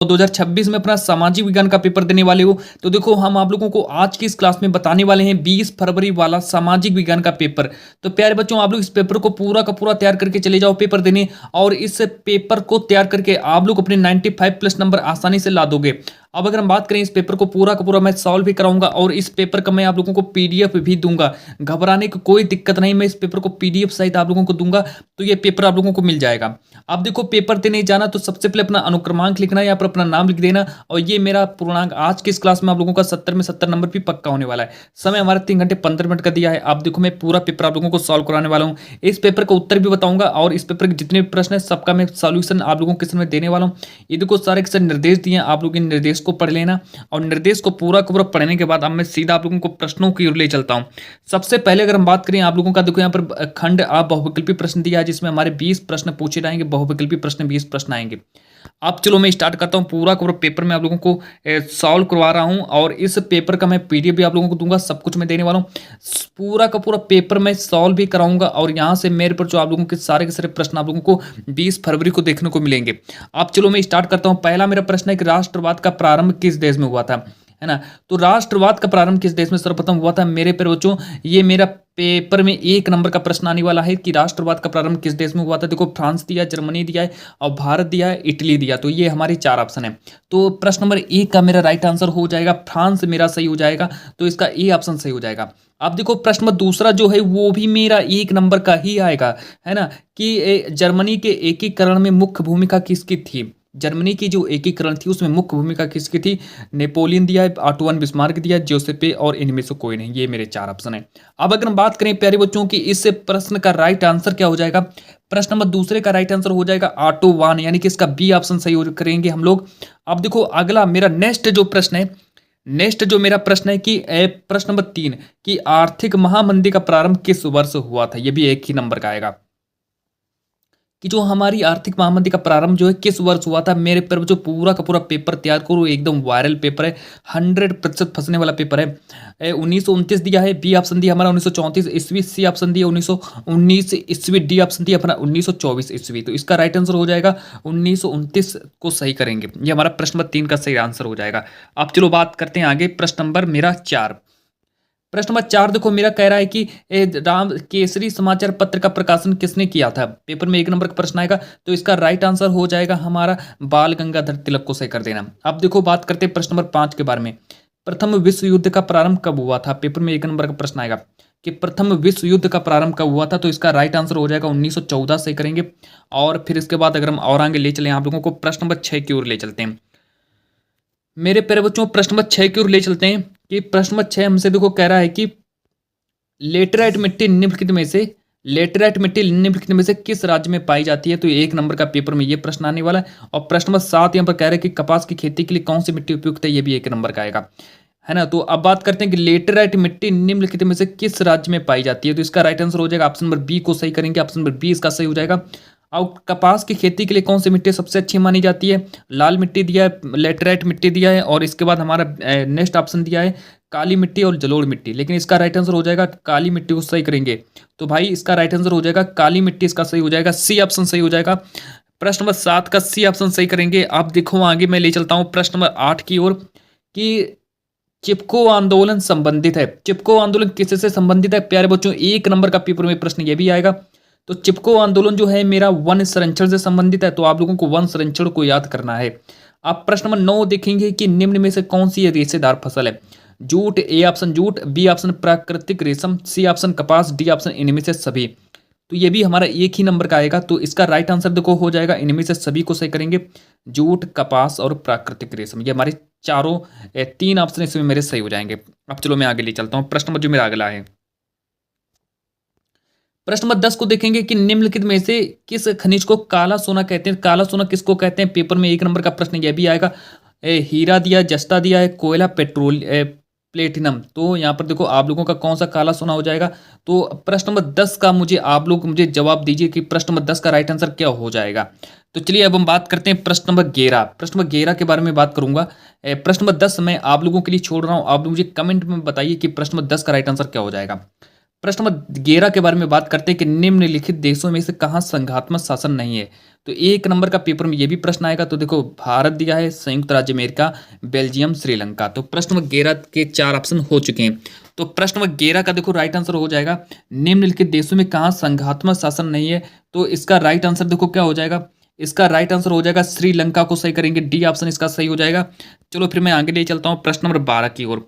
2026 में अपना सामाजिक विज्ञान का पेपर देने वाले हो, तो देखो हम आप लोगों को आज की इस क्लास में बताने वाले हैं 20 फरवरी वाला सामाजिक विज्ञान का पेपर। तो प्यारे बच्चों, आप लोग इस पेपर को पूरा का पूरा तैयार करके चले जाओ पेपर देने, और इस पेपर को तैयार करके आप लोग अपने 95 प्लस नंबर आसानी से ला दोगे। अब अगर हम बात करें, इस पेपर को पूरा का पूरा मैं सॉल्व भी कराऊंगा और इस पेपर का मैं आप लोगों को पीडीएफ भी दूंगा। घबराने की कोई दिक्कत नहीं, मैं इस पेपर को पीडीएफ सहित आप लोगों को दूंगा, तो ये पेपर आप लोगों को मिल जाएगा। अब देखो, पेपर देने जाना तो सबसे पहले अपना अनुक्रमांक लिखना है, यहाँ पर अपना नाम लिख देना, और ये मेरा पूर्णांक आज की इस क्लास में आप लोगों का 70 में 70 नंबर भी पक्का होने वाला है। समय हमारा 3 घंटे 15 मिनट का दिया है। आप देखो, मैं पूरा पेपर आप लोगों को सॉल्व कराने वाला हूँ। इस पेपर का उत्तर भी बताऊंगा और इस पेपर के जितने भी प्रश्न है सबका मैं सॉल्यूशन आप लोगों के समय देने वाला हूँ। ये देखो, सारे के सारे निर्देश दिए, आप लोग इन निर्देश को पढ़ लेना, और निर्देश को पूरा का पूरा पढ़ने के बाद अब मैं सीधा आप लोगों को प्रश्नों की ओर ले चलता हूं। सबसे पहले अगर हम बात करें आप लोगों का, देखो यहाँ पर खंड आ बहुविकल्पी प्रश्न दिया है, जिसमें हमारे 20 प्रश्न पूछे जाएंगे, बहुविकल्पी प्रश्न 20 प्रश्न आएंगे। अब चलो मैं स्टार्ट करता हूं। पूरा का पूरा पेपर मैं आप लोगों को सॉल्व करवा रहा हूं, और इस पेपर का मैं पीडीएफ भी आप लोगों को दूंगा, सब कुछ मैं देने वाला हूं। पूरा का पूरा पेपर मैं सॉल्व भी कराऊंगा, और यहां से मेरे पर जो आप लोगों के सारे प्रश्न आप लोगों को 20 फरवरी को देखने को मिलेंगे। अब चलो मैं स्टार्ट करता हूं। पहला मेरा प्रश्न है कि राष्ट्रवाद का प्रारंभ किस देश में हुआ था, है ना। तो राष्ट्रवाद का प्रारंभ किस देश में सर्वप्रथम हुआ था मेरे प्यारे बच्चों, ये मेरा पेपर में 1 नंबर का प्रश्न आने वाला है कि राष्ट्रवाद का प्रारंभ किस देश में हुआ था। देखो, फ्रांस दिया, जर्मनी दिया है, और भारत दिया है, इटली दिया। तो ये हमारे 4 ऑप्शन है। तो प्रश्न नंबर 1 का मेरा राइट आंसर हो जाएगा फ्रांस, मेरा सही हो जाएगा, तो इसका ए ऑप्शन सही हो जाएगा। अब देखो, प्रश्न नंबर दूसरा जो है वो भी मेरा 1 नंबर का ही आएगा, है ना, कि जर्मनी के एकीकरण में मुख्य भूमिका किसकी थी। जर्मनी की जो एकीकरण थी उसमें मुख्य भूमिका किसकी थी। नेपोलियन दिया है, ऑटोवन बिस्मार्क दिया है, जोसेफे, और इनमें से कोई नहीं। ये मेरे 4 ऑप्शन है। अब अगर हम बात करें प्यारे बच्चों की, इस प्रश्न का राइट आंसर क्या हो जाएगा। प्रश्न नंबर दूसरे का राइट आंसर हो जाएगा ऑटोवान, यानी कि इसका बी ऑप्शन सही करेंगे हम लोग। अब देखो, अगला मेरा नेक्स्ट जो मेरा प्रश्न है कि प्रश्न नंबर 3 कि आर्थिक महामंदी का प्रारंभ किस वर्ष हुआ था। यह भी एक ही नंबर का आएगा कि जो हमारी आर्थिक महामंदी का प्रारंभ जो है किस वर्ष हुआ था। मेरे पर जो पूरा का पूरा पेपर तैयार करो, एकदम वायरल पेपर है, 100% फंसने वाला पेपर है। 1929 दिया है, बी ऑप्शन दिया हमारा 1934 ईस्वी, सी ऑप्शन दिया 1919 ईस्वी, डी ऑप्शन दिया अपना 1924 ईस्वी। तो इसका राइट आंसर हो जाएगा 1929 को सही करेंगे। ये हमारा प्रश्न नंबर 3 का सही आंसर हो जाएगा। अब चलो बात करते हैं आगे, प्रश्न नंबर मेरा 4। प्रश्न नंबर 4 देखो, मेरा कह रहा है कि राम केसरी समाचार पत्र का प्रकाशन किसने किया था। पेपर में 1 नंबर का प्रश्न आएगा, तो इसका राइट आंसर हो जाएगा हमारा बाल गंगाधर तिलक को सही कर देना। अब देखो, बात करते हैं प्रश्न नंबर 5 के बारे में। प्रथम विश्व युद्ध का प्रारंभ कब हुआ था। पेपर में 1 नंबर का प्रश्न आएगा कि प्रथम विश्व युद्ध का प्रारंभ कब हुआ था। तो इसका राइट आंसर हो जाएगा 1914 सही करेंगे। और फिर इसके बाद अगर हम और आगे ले चलें आप लोगों को, प्रश्न नंबर 6 की ओर ले चलते हैं। मेरे प्यारे बच्चों, प्रश्न नंबर 6 की ओर ले चलते हैं कि प्रश्न नंबर 6 हमसे देखो कह रहा है कि लेटेराइट मिट्टी निम्नलिखित में से किस राज्य में पाई जाती है। तो 1 नंबर का पेपर में ये प्रश्न आने वाला है। और प्रश्न नंबर 7 यहाँ पर कह रहे हैं कि कपास की खेती के लिए कौन सी मिट्टी उपयुक्त है। ये भी 1 नंबर का आएगा, है ना। तो अब बात करते हैं कि लेटेराइट मिट्टी निम्नलिखित में से किस राज्य में पाई जाती है। तो इसका राइट आंसर हो जाएगा ऑप्शन नंबर बी को सही करेंगे। ऑप्शन नंबर बी इसका सही हो जाएगा। और कपास की खेती के लिए कौन सी मिट्टी सबसे अच्छी मानी जाती है। लाल मिट्टी दिया है, लेटेराइट मिट्टी दिया है, और इसके बाद हमारा नेक्स्ट ऑप्शन दिया है काली मिट्टी और जलोढ़ मिट्टी। लेकिन इसका राइट आंसर हो जाएगा काली मिट्टी को सही करेंगे। तो भाई इसका राइट आंसर हो जाएगा काली मिट्टी, इसका सही हो जाएगा, सी ऑप्शन सही हो जाएगा। प्रश्न नंबर 7 का सी ऑप्शन सही करेंगे। अब देखो आगे मैं ले चलता हूं प्रश्न नंबर 8 की ओर कि चिपको आंदोलन संबंधित है। चिपको आंदोलन किससे संबंधित है प्यारे बच्चों। 1 नंबर का पेपर में प्रश्न ये भी आएगा। तो चिपको आंदोलन जो है मेरा वन संरक्षण से संबंधित है। तो आप लोगों को वन संरक्षण को याद करना है। आप प्रश्न नंबर 9 देखेंगे कि निम्न में से कौन सी रेशेदार फसल है। जूट, ए ऑप्शन जूट, बी ऑप्शन प्राकृतिक रेशम, सी ऑप्शन कपास, डी ऑप्शन इनमें से सभी। तो ये भी हमारा 1 ही नंबर का आएगा। तो इसका राइट आंसर देखो हो जाएगा इनमें से सभी को सही करेंगे, जूट, कपास और प्राकृतिक रेशम। ये हमारे चारों 3 ऑप्शन इसमें मेरे सही हो जाएंगे। अब चलो मैं आगे ले चलता हूँ। प्रश्न नंबर जो मेरा अगला है, प्रश्न नंबर 10 को देखेंगे कि निम्नलिखित में से किस खनिज को काला सोना कहते हैं। काला सोना किसको कहते हैं। पेपर में 1 नंबर का प्रश्न यह भी आएगा। हीरा दिया, जस्ता दिया है, कोयला, पेट्रोल, प्लेटिनम। तो यहाँ पर देखो आप लोगों का कौन सा काला सोना हो जाएगा। तो प्रश्न नंबर 10 का आप लोग मुझे जवाब दीजिए कि प्रश्न नंबर 10 का राइट आंसर क्या हो जाएगा। तो चलिए अब हम बात करते हैं प्रश्न नंबर 11। प्रश्न नंबर 11 के बारे में बात करूंगा। प्रश्न नंबर 10 मैं आप लोगों के लिए छोड़ रहा हूं। आप लोग मुझे कमेंट में बताइए कि प्रश्न नंबर 10 का राइट आंसर क्या हो जाएगा। प्रश्न नंबर 11 के बारे में बात करते हैं कि निम्नलिखित देशों में से कहाँ संघात्मक शासन नहीं है। तो एक नंबर का पेपर में ये भी प्रश्न आएगा। तो देखो भारत दिया है, संयुक्त राज्य अमेरिका, बेल्जियम, श्रीलंका। तो प्रश्न नंबर 11 के 4 ऑप्शन हो चुके हैं। तो प्रश्न नंबर 11 का देखो राइट आंसर हो जाएगा निम्नलिखित देशों में कहाँ संघात्मक शासन नहीं है। तो इसका राइट आंसर देखो क्या हो जाएगा, इसका राइट आंसर हो जाएगा श्रीलंका को सही करेंगे, डी ऑप्शन इसका सही हो जाएगा। चलो फिर मैं आगे ले चलता हूँ प्रश्न नंबर 12 की ओर।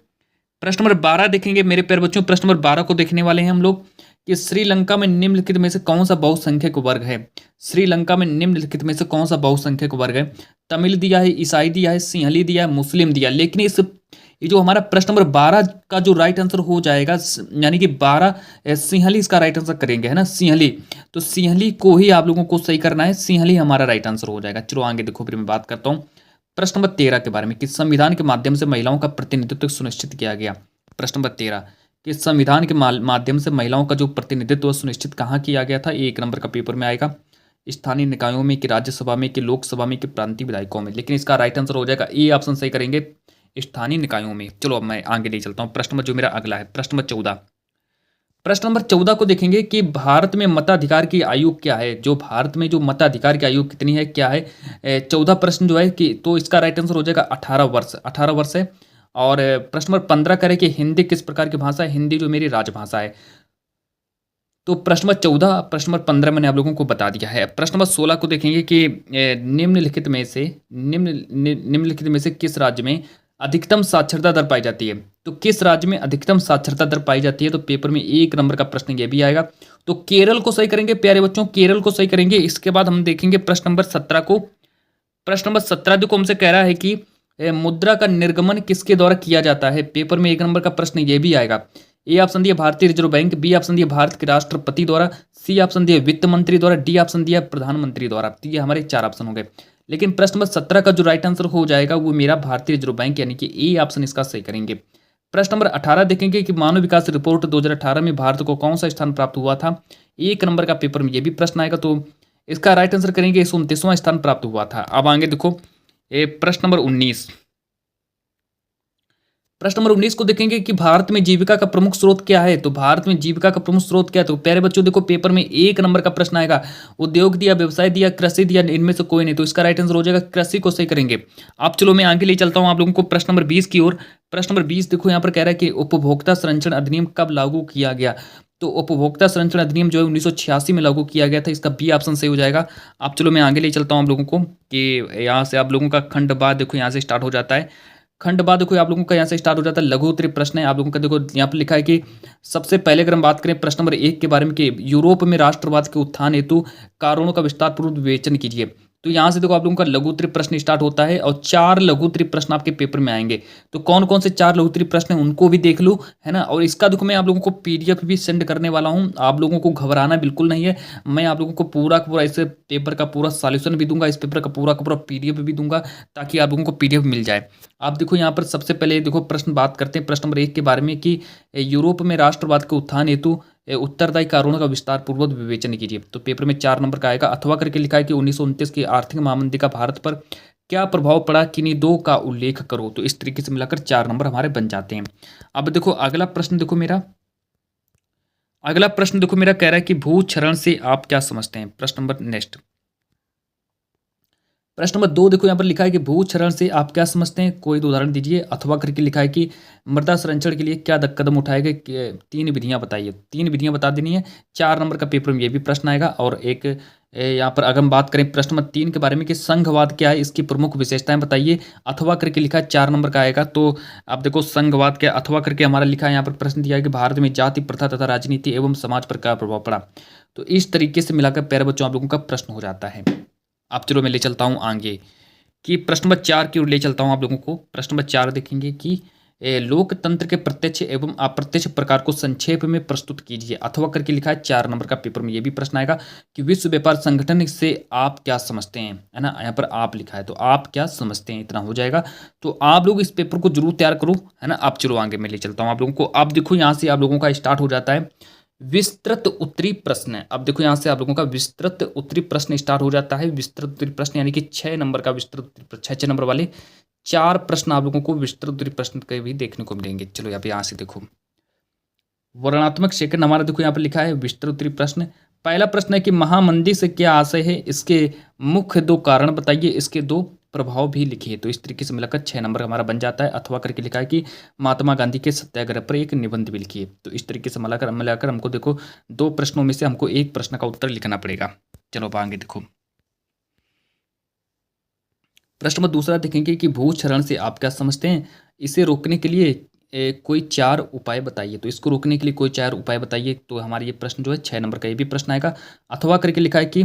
प्रश्न नंबर 12 देखेंगे मेरे प्यारे बच्चों। प्रश्न नंबर 12 को देखने वाले हैं हम लोग कि श्रीलंका में निम्नलिखित में से कौन सा बहुसंख्यक वर्ग है। श्रीलंका में निम्नलिखित में से कौन सा बहुसंख्यक वर्ग है। तमिल दिया है, ईसाई दिया है, सिंहली दिया है, मुस्लिम दिया। लेकिन इस ये जो हमारा प्रश्न नंबर 12 का जो राइट आंसर हो जाएगा, यानी कि 12 सिंहली इसका राइट आंसर करेंगे, है ना, सिंहली। तो सिंहली को ही आप लोगों को सही करना है, सिंहली हमारा राइट आंसर हो जाएगा। चलो आगे देखो फिर मैं बात करता हूँ प्रश्न नंबर 13 के बारे में कि संविधान के माध्यम से महिलाओं का प्रतिनिधित्व सुनिश्चित किया गया। प्रश्न नंबर 13 कि संविधान के माध्यम से महिलाओं का जो प्रतिनिधित्व सुनिश्चित कहाँ किया गया था। एक नंबर का पेपर में आएगा, स्थानीय निकायों में, कि राज्यसभा में, कि लोकसभा में, कि प्रांतीय विधायकों में। लेकिन इसका राइट आंसर हो जाएगा ए ऑप्शन सही करेंगे, स्थानीय निकायों में। चलो अब मैं आगे ले चलता हूँ। प्रश्न नंबर जो मेरा अगला है प्रश्न नंबर 14। प्रश्न नंबर 14 को देखेंगे कि भारत में मताधिकार की आयु क्या है। जो भारत में जो मताधिकार की आयु कितनी है, क्या है। 14 प्रश्न जो है कि, तो इसका राइट आंसर हो जाएगा 18 वर्ष, 18 वर्ष है। और प्रश्न नंबर 15 करें कि हिंदी किस प्रकार की भाषा है। हिंदी जो मेरी राजभाषा है। तो प्रश्न नंबर 14, प्रश्न नंबर 15 मैंने आप लोगों को बता दिया है। प्रश्न नंबर 16 को देखेंगे कि निम्नलिखित में से किस राज्य में अधिकतम साक्षरता दर पाई जाती है। तो किस राज्य में अधिकतम साक्षरता दर पाई जाती है। तो पेपर में एक नंबर का प्रश्न ये भी आएगा। तो केरल को सही करेंगे प्यारे बच्चों, केरल को सही करेंगे। इसके बाद हम देखेंगे प्रश्न नंबर 17 को। प्रश्न नंबर 17 देखो हमसे कह रहा है कि मुद्रा का निर्गमन किसके द्वारा किया जाता है। पेपर में एक नंबर का प्रश्न ये भी आएगा। ए ऑप्शन दिया भारतीय रिजर्व बैंक, बी ऑप्शन दिया भारत के राष्ट्रपति द्वारा, सी ऑप्शन दिया वित्त मंत्री द्वारा, डी ऑप्शन दिया प्रधानमंत्री द्वारा। तो ये हमारे 4 ऑप्शन हो गए। लेकिन प्रश्न नंबर 17 का जो राइट आंसर हो जाएगा वो मेरा भारतीय रिजर्व बैंक, यानी कि ए ऑप्शन इसका सही करेंगे। प्रश्न नंबर 18 देखेंगे कि मानव विकास रिपोर्ट 2018 में भारत को कौन सा स्थान प्राप्त हुआ था। एक नंबर का पेपर में ये भी प्रश्न आएगा। तो इसका राइट आंसर करेंगे 29वां स्थान प्राप्त हुआ था। अब आगे देखो प्रश्न नंबर 19। प्रश्न नंबर 19 को देखेंगे कि भारत में जीविका का प्रमुख स्रोत क्या है। तो भारत में जीविका का प्रमुख स्रोत क्या है। तो प्यारे बच्चों देखो पेपर में एक नंबर का प्रश्न आएगा, उद्योग दिया, व्यवसाय दिया, कृषि दिया, इनमें से कोई नहीं। तो इसका राइट आंसर हो जाएगा कृषि को सही करेंगे। अब चलो मैं आगे ले चलता हूं आप लोगों को प्रश्न नंबर 20 की ओर। प्रश्न नंबर 20 देखो यहाँ पर कह रहा है कि उपभोक्ता संरक्षण अधिनियम कब लागू किया गया। तो उपभोक्ता संरक्षण अधिनियम जो है 1986 में लागू किया गया था। इसका बी ऑप्शन सही हो जाएगा। अब चलो मैं आगे ले चलता हूँ आप लोगों को कि यहाँ से आप लोगों का खंड बाद देखो यहाँ से स्टार्ट हो जाता है। खंड बाद देखो आप लोगों का यहाँ से स्टार्ट हो जाता है लघु उत्तरीय प्रश्न है। आप लोगों का देखो यहाँ पर लिखा है कि सबसे पहले अगर हम बात करें प्रश्न नंबर 1 के बारे में कि यूरोप में राष्ट्रवाद के उत्थान हेतु कारणों का विस्तार पूर्वक विवेचन कीजिए। तो यहाँ से देखो आप लोगों का लघु उत्तरीय प्रश्न स्टार्ट होता है और 4 लघु उत्तरीय प्रश्न आपके पेपर में आएंगे। तो कौन कौन से 4 लघु उत्तरीय प्रश्न हैं उनको भी देख लो, है ना। और इसका देखो मैं आप लोगों को पीडीएफ भी सेंड करने वाला हूँ। आप लोगों को घबराना बिल्कुल नहीं है। मैं आप लोगों को पूरा का पूरा इस पेपर का पूरा सॉल्यूशन भी दूंगा, इस पेपर का पूरा पीडीएफ भी दूंगा, ताकि आप लोगों को पीडीएफ मिल जाए। आप देखो यहाँ पर सबसे पहले देखो प्रश्न बात करते हैं प्रश्न नंबर 1 के बारे में कि यूरोप में राष्ट्रवाद के उत्थान हेतु उत्तरदायी कारणों का विस्तार पूर्वक विवेचन कीजिए। तो पेपर में 4 नंबर का आएगा। अथवा करके लिखा है कि 1929 की आर्थिक महामंदी का भारत पर क्या प्रभाव पड़ा, किन्हीं 2 का उल्लेख करो। तो इस तरीके से मिलाकर 4 नंबर हमारे बन जाते हैं। अब देखो अगला प्रश्न देखो मेरा कह रहा है कि भू क्षरण से आप क्या समझते हैं। प्रश्न नंबर नेक्स्ट प्रश्न नंबर 2 देखो यहाँ पर लिखा है कि भू क्षरण से आप क्या समझते हैं, कोई उदाहरण दीजिए। अथवा करके लिखा है कि मृदा संरक्षण के लिए क्या कदम उठाए गए, 3 विधियां बताइए। 3 विधियां बता देनी है। 4 नंबर का पेपर में ये भी प्रश्न आएगा। और एक यहाँ पर अगर हम बात करें प्रश्न नंबर 3 के बारे में कि संघवाद क्या है, इसकी प्रमुख विशेषताएं बताइए। अथवा करके लिखा है 4 नंबर का आएगा। तो आप देखो संघवाद क्या, अथवा करके हमारा लिखा है यहाँ पर प्रश्न दिया है कि भारत में जाति प्रथा तथा राजनीति एवं समाज पर क्या प्रभाव पड़ा। तो इस तरीके से मिलाकर प्यारे बच्चों आप लोगों का प्रश्न हो जाता है। अब चलो मैं ले चलता हूँ आगे कि प्रश्न नंबर 4 की ओर ले चलता हूँ आप लोगों को। प्रश्न नंबर 4 देखेंगे कि लोकतंत्र के प्रत्यक्ष एवं अप्रत्यक्ष प्रकार को संक्षेप में प्रस्तुत कीजिए। अथवा करके लिखा है 4 नंबर का पेपर में ये भी प्रश्न आएगा कि विश्व व्यापार संगठन से आप क्या समझते हैं, है ना। यहाँ पर आप लिखा है तो आप क्या समझते हैं, इतना हो जाएगा। तो आप लोग इस पेपर को जरूर तैयार करो, है ना। अब चलो आगे मैं ले चलता हूँ आप लोगों को। अब देखो यहाँ से आप लोगों का स्टार्ट हो जाता है विस्तृत उत्तरी प्रश्न है। अब देखो यहाँ से आप लोगों का विस्तृत उत्तरी प्रश्न स्टार्ट हो जाता है। विस्तृत उत्तरी प्रश्न यानी कि 6 नंबर का विस्तृत उत्तरी प्रश्न, 6 नंबर वाले 4 प्रश्न आप लोगों को विस्तृत उत्तरी प्रश्न के भी देखने को मिलेंगे। चलो यहाँ से देखो वर्णनात्मक सेकंड हमारा देखो यहाँ पर लिखा है विस्तृत उत्तरी प्रश्न। पहला प्रश्न है कि महामंदी से क्या आशय है, इसके मुख्य 2 कारण बताइए, इसके 2 प्रभाव भी लिखिए। तो इस तरीके से मिलाकर 6 नंबर हमारा बन जाता है। अथवा करके लिखा है कि महात्मा गांधी के सत्याग्रह पर एक निबंध भी लिखिए। तो इस तरीके से मिलाकर मिलाकर हमको देखो 2 प्रश्नों में से हमको एक प्रश्न का उत्तर लिखना पड़ेगा। चलो अब आगे देखो, प्रश्न नंबर दूसरा देखेंगे कि भूक्षरण से आप क्या समझते हैं, इसे रोकने के लिए कोई 4 उपाय बताइए। तो इसको रोकने के लिए कोई 4 उपाय बताइए। तो हमारा ये प्रश्न जो है 6 नंबर का ये भी प्रश्न आएगा। अथवा करके लिखा है कि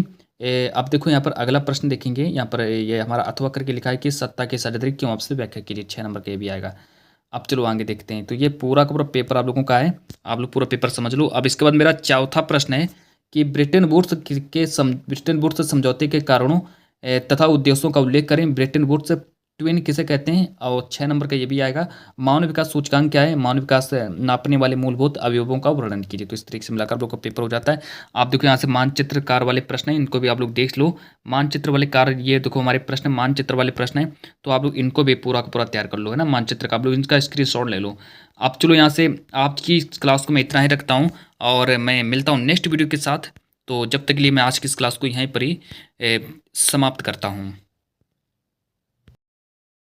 अब देखो यहाँ पर अगला प्रश्न देखेंगे, यहाँ पर ये हमारा अथवा करके लिखा है कि सत्ता के सरिद्री क्यों आपसे व्याख्या कीजिए। 6 नंबर का ये भी आएगा। अब चलो आगे देखते हैं। तो ये पूरा का पूरा पेपर आप लोगों का है, आप लोग पूरा पेपर समझ लो। अब इसके बाद मेरा चौथा प्रश्न है कि ब्रिटेन वुड्स समझौते के कारणों तथा उद्देश्यों का उल्लेख करें। ब्रिटेन वुड्स ट्विन किसे कहते हैं। और 6 नंबर का ये भी आएगा। मानव विकास सूचकांक क्या है, मानव विकास नापने वाले मूलभूत अवयवों का वर्णन कीजिए। तो इस तरीके से मिलाकर आप लोग का पेपर हो जाता है। आप देखो यहाँ से मानचित्रकार वाले प्रश्न हैं, इनको भी आप लोग देख लो। मानचित्र वाले कार्य, ये देखो हमारे प्रश्न मानचित्र वाले प्रश्न हैं, तो आप लोग इनको भी पूरा का पूरा तैयार कर लो, है ना। मानचित्र का आप लोग इनका स्क्रीनशॉट ले लो। अब चलो यहाँ से आपकी क्लास को मैं इतना ही रखता हूँ और मैं मिलता हूँ नेक्स्ट वीडियो के साथ। तो जब तक के लिए मैं आज की इस क्लास को यहीं पर ही समाप्त करता हूँ।